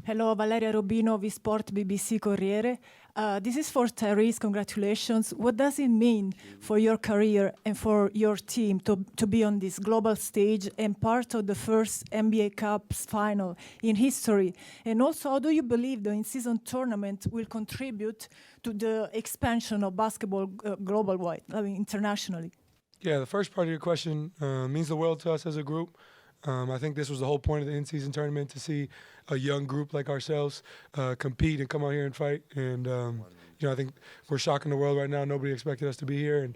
Hello, Valeria Robino, Visport BBC Corriere. This is for Tyrese. Congratulations. What does it mean for your career and for your team to be on this global stage and part of the first NBA Cups final in history? And also, how do you believe the in-season tournament will contribute to the expansion of basketball global-wide, internationally? Yeah, the first part of your question means the world to us as a group. I think this was the whole point of the in-season tournament, to see a young group like ourselves compete and come out here and fight. And, I think we're shocking the world right now. Nobody expected us to be here, and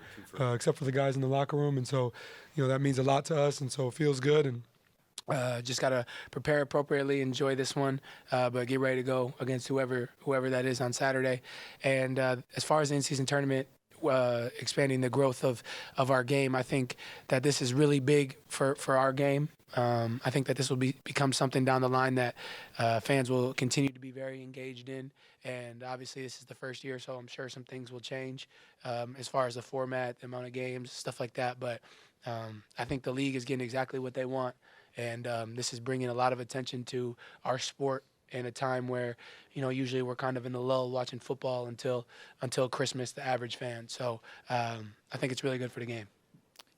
except for the guys in the locker room. And so, that means a lot to us, and so it feels good. And just got to prepare appropriately, enjoy this one, but get ready to go against whoever that is on Saturday. And as far as the in-season tournament, expanding the growth of our game, I think that this is really big for our game. I think that this will become something down the line that fans will continue to be very engaged in. And obviously this is the first year, so I'm sure some things will change as far as the format, the amount of games, stuff like that. But I think the league is getting exactly what they want. And this is bringing a lot of attention to our sport in a time where, usually we're kind of in a lull watching football until Christmas, the average fan. So I think it's really good for the game.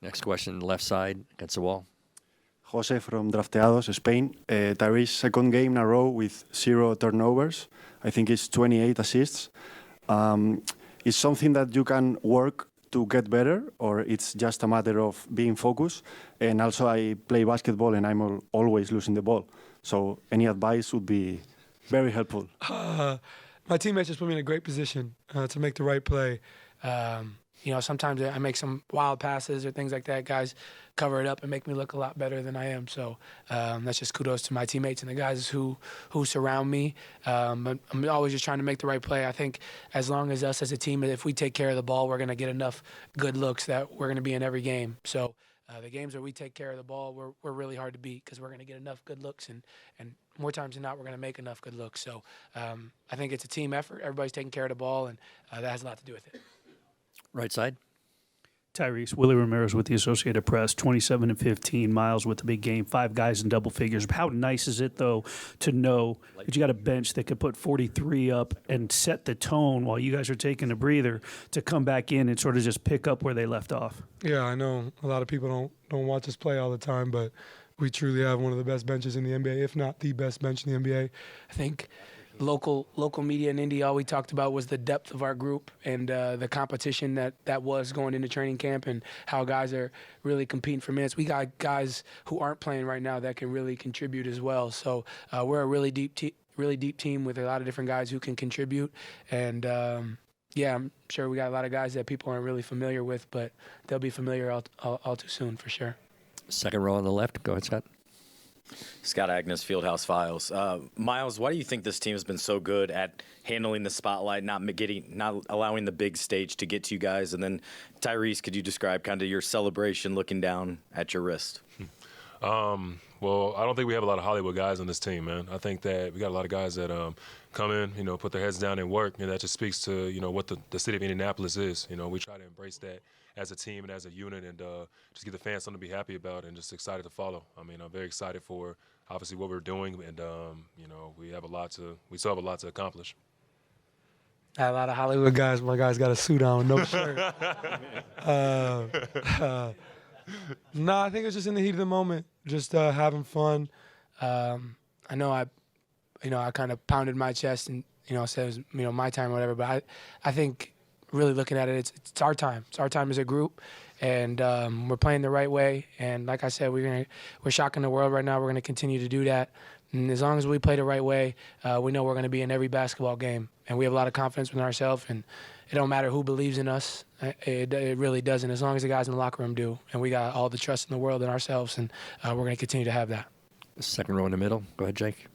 Next question, left side against the wall. Jose from Drafteados, Spain. Tyrese, second game in a row with 0 turnovers. I think it's 28 assists. Is something that you can work to get better, or it's just a matter of being focused? And also, I play basketball and I'm always losing the ball. So any advice would be very helpful. My teammates just put me in a great position to make the right play. Sometimes I make some wild passes or things like that. Guys cover it up and make me look a lot better than I am. So that's just kudos to my teammates and the guys who surround me. I'm always just trying to make the right play. I think as long as us as a team, if we take care of the ball, we're going to get enough good looks that we're going to be in every game. So the games where we take care of the ball, we're really hard to beat because we're going to get enough good looks, and more times than not, we're going to make enough good looks. So I think it's a team effort. Everybody's taking care of the ball, and that has a lot to do with it. Right side. Tyrese, Willie Ramirez with the Associated Press, 27-15, Myles with the big game, 5 guys in double figures. How nice is it, though, to know that you got a bench that could put 43 up and set the tone while you guys are taking a breather to come back in and sort of just pick up where they left off? Yeah, I know a lot of people don't watch us play all the time, but we truly have one of the best benches in the NBA, if not the best bench in the NBA. I think local media in Indy, all we talked about was the depth of our group and the competition that was going into training camp, and how guys are really competing for minutes. We got guys who aren't playing right now that can really contribute as well. So we're a really deep team with a lot of different guys who can contribute. And I'm sure we got a lot of guys that people aren't really familiar with, but they'll be familiar all too soon for sure. Second row on the left. Go ahead, Scott. Scott Agnes, Fieldhouse Files. Myles, why do you think this team has been so good at handling the spotlight, not allowing the big stage to get to you guys? And then, Tyrese, could you describe kind of your celebration looking down at your wrist? Well, I don't think we have a lot of Hollywood guys on this team, man. I think that we got a lot of guys that come in, put their heads down and work, and that just speaks to, what the city of Indianapolis is. We try to embrace that as a team and as a unit, and just give the fans something to be happy about and just excited to follow. I'm very excited for obviously what we're doing, and we still have a lot to accomplish. I had a lot of Hollywood guys. My guys got a suit on, no shirt. No, I think it's just in the heat of the moment, just having fun. I know I kind of pounded my chest and said it was my time or whatever, but I think really looking at it, it's our time. It's our time as a group, and we're playing the right way. And like I said, we're shocking the world right now. We're going to continue to do that. And as long as we play the right way, we know we're going to be in every basketball game. And we have a lot of confidence in ourselves, and it don't matter who believes in us. It really doesn't, as long as the guys in the locker room do. And we got all the trust in the world in ourselves, and we're going to continue to have that. Second row in the middle. Go ahead, Jake.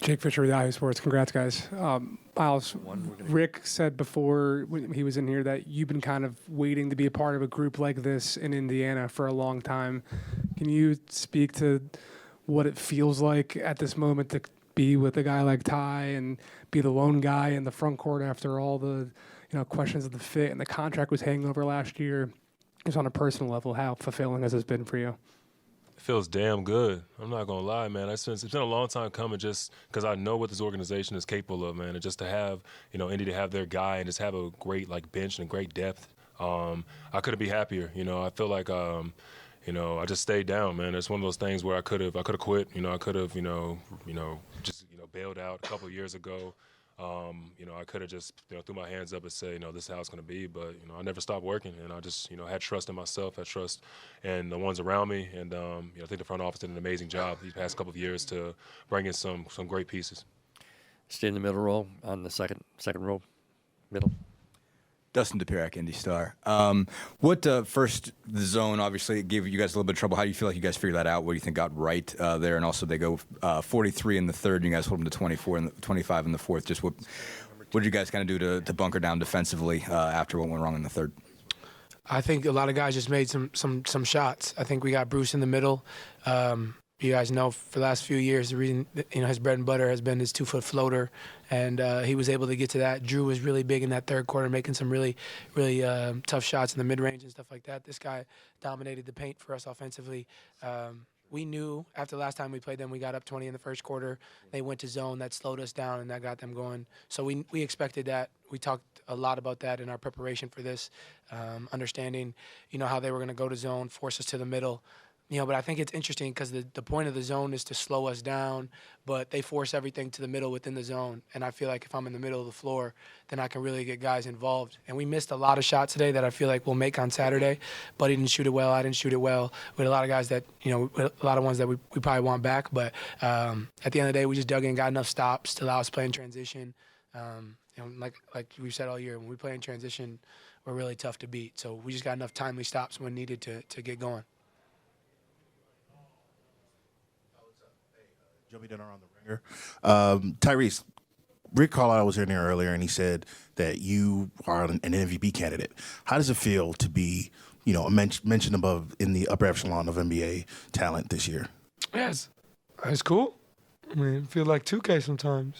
Jake Fisher with Yahoo Sports. Congrats, guys. Myles, Rick said before when he was in here that you've been kind of waiting to be a part of a group like this in Indiana for a long time. Can you speak to what it feels like at this moment to be with a guy like Ty and be the lone guy in the front court after all the questions of the fit and the contract was hanging over last year? Just on a personal level, how fulfilling has this been for you? It feels damn good. I'm not gonna lie, man. It's been a long time coming, just because I know what this organization is capable of, man. And just to have, Indy to have their guy and just have a great bench and great depth. I couldn't be happier. I feel like I just stayed down, man. It's one of those things where I could have quit. I could have just bailed out a couple of years ago. I could have just threw my hands up and say, this is how it's going to be. But I never stopped working, and I just had trust in myself, had trust in the ones around me, and I think the front office did an amazing job these past couple of years to bring in some great pieces. Stay in the middle row on the second row, middle. Dustin DePirac, Indy Star. First, the zone obviously gave you guys a little bit of trouble. How do you feel like you guys figured that out? What do you think got right there? And also, they go 43 in the third, and you guys hold them to 24 and 25 in the fourth. Just what did you guys kind of do to bunker down defensively after what went wrong in the third? I think a lot of guys just made some shots. I think we got Bruce in the middle. You guys know for the last few years, the reason his bread and butter has been his 2-foot floater, and he was able to get to that. Drew was really big in that third quarter, making some really tough shots in the mid-range and stuff like that. This guy dominated the paint for us offensively. We knew after the last time we played them, we got up 20 in the first quarter. They went to zone. That slowed us down, and that got them going. So we expected that. We talked a lot about that in our preparation for this, understanding how they were going to go to zone, force us to the middle. But I think it's interesting because the point of the zone is to slow us down, but they force everything to the middle within the zone. And I feel like if I'm in the middle of the floor, then I can really get guys involved. And we missed a lot of shots today that I feel like we'll make on Saturday. Buddy didn't shoot it well. I didn't shoot it well. We had a lot of guys that, a lot of ones that we probably want back. But at the end of the day, we just dug in, got enough stops to allow us to play in transition. Like we've said all year, when we play in transition, we're really tough to beat. So we just got enough timely stops when needed to get going. Joey Dinner on the Ringer. Tyrese, Rick Carlisle was in there earlier, and he said that you are an MVP candidate. How does it feel to be, mentioned above in the upper echelon of NBA talent this year? Yes, it's cool. I mean, it feels like 2K sometimes,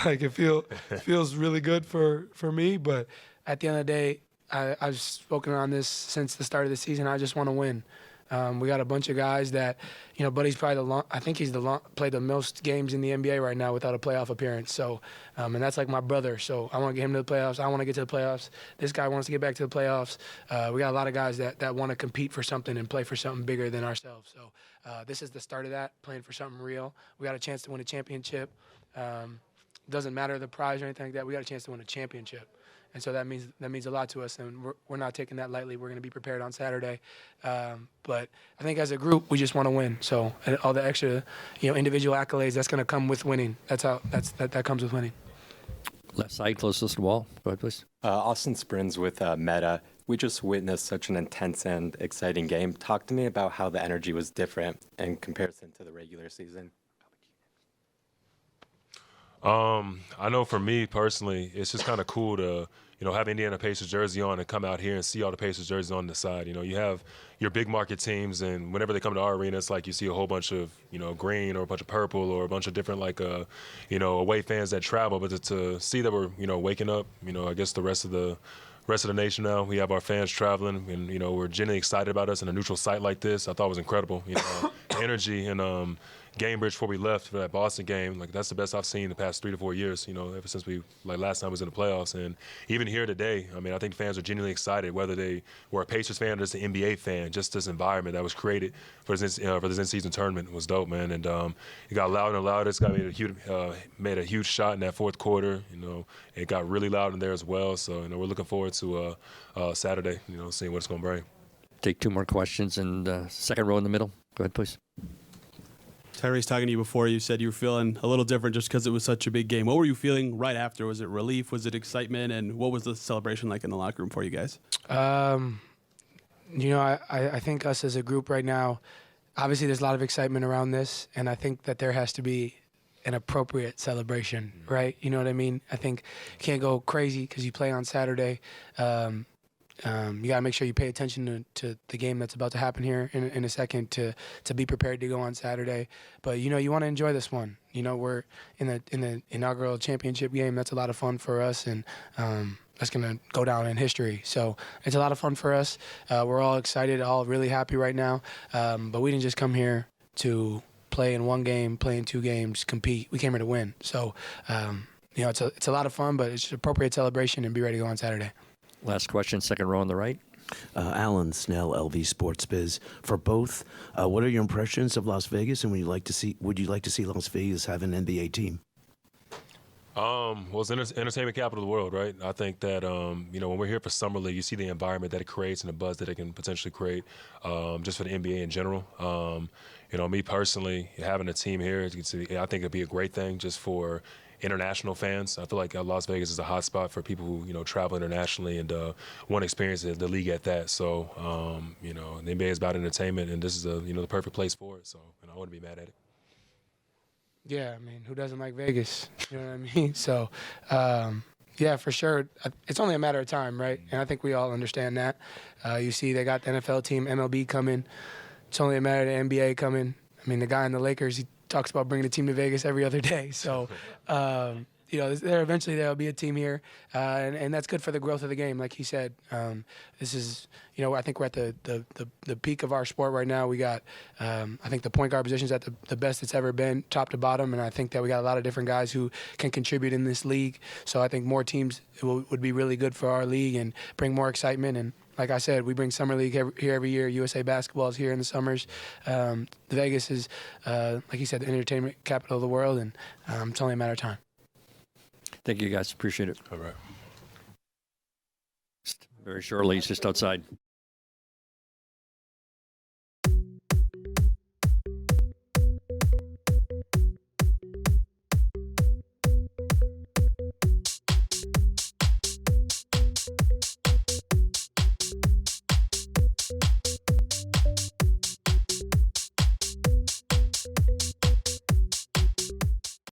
like it feels really good for me. But at the end of the day, I've spoken on this since the start of the season. I just want to win. We got a bunch of guys that, Buddy's probably played the most games in the NBA right now without a playoff appearance. So, and that's like my brother. So I want to get him to the playoffs. I want to get to the playoffs. This guy wants to get back to the playoffs. We got a lot of guys that want to compete for something and play for something bigger than ourselves. So this is the start of that, playing for something real. We got a chance to win a championship. Doesn't matter the prize or anything like that. We got a chance to win a championship. And so that means a lot to us, and we're not taking that lightly. We're going to be prepared on Saturday, but I think as a group we just want to win. So all the extra, individual accolades that's going to come with winning. That comes with winning. Left side, closest to the wall. Go ahead, please. Austin Sprins with Meta. We just witnessed such an intense and exciting game. Talk to me about how the energy was different in comparison to the regular season. I know for me personally, it's just kind of cool to, have Indiana Pacers jersey on and come out here and see all the Pacers jerseys on the side. You have your big market teams, and whenever they come to our arena, it's like you see a whole bunch of, green or a bunch of purple or a bunch of different away fans that travel. But to see that we're, waking up, I guess the rest of the nation now, we have our fans traveling, and we're genuinely excited about us in a neutral site like this. I thought it was incredible. Energy and Gamebridge before we left for that Boston game, that's the best I've seen in the past 3 to 4 years, ever since last time we was in the playoffs. And even here today, I think fans are genuinely excited, whether they were a Pacers fan or just an NBA fan. Just this environment that was created for this in-season tournament was dope, man. And it got louder and louder. This guy made a huge shot in that fourth quarter. It got really loud in there as well. So, we're looking forward to Saturday, seeing what it's going to bring. Take 2 more questions, and second row in the middle. Go ahead, please. Tyrese, talking to you before, you said you were feeling a little different just because it was such a big game. What were you feeling right after? Was it relief? Was it excitement? And what was the celebration like in the locker room for you guys? I think us as a group right now, obviously there's a lot of excitement around this, and I think that there has to be an appropriate celebration, right? You know what I mean? I think you can't go crazy because you play on Saturday. You got to make sure you pay attention to the game that's about to happen here in a second to be prepared to go on Saturday. But, you want to enjoy this one. We're in the inaugural championship game. That's a lot of fun for us. And, go down in history. So it's a lot of fun for us. We're all excited, all really happy right now. But we didn't just come here to play in one game, play in 2 games, compete. We came here to win. So, it's a lot of fun, but it's appropriate celebration and be ready to go on Saturday. Last question, second row on the right. Alan Snell, LV Sports Biz. For both, what are your impressions of Las Vegas, and would you like to see Las Vegas have an NBA team? Well, it's entertainment capital of the world, right? I think that, when we're here for Summer League, you see the environment that it creates and the buzz that it can potentially create just for the NBA in general. Me personally, having a team here, I think it'd be a great thing just for international fans. I feel like Las Vegas is a hot spot for people who, travel internationally and want to experience the league at that. So, the NBA is about entertainment, and this is the perfect place for it. So, I wouldn't be mad at it. Yeah, I mean, who doesn't like Vegas? You know what I mean? So, yeah, for sure. It's only a matter of time, right? And I think we all understand that. You see they got the NFL team, MLB coming. It's only a matter of the NBA coming. I mean, the guy in the Lakers, he talks about bringing the team to Vegas every other day. So, eventually there'll be a team here, and that's good for the growth of the game. Like he said, this is, I think we're at the peak of our sport right now. We got, I think the point guard position is at the best it's ever been, top to bottom, and I think that we got a lot of different guys who can contribute in this league. So I think more teams would be really good for our league and bring more excitement. And like I said, we bring Summer League here every year. USA Basketball is here in the summers. Vegas is, like you said, the entertainment capital of the world, and it's only a matter of time. Thank you, guys. Appreciate it. All right. Very shortly, it's just outside.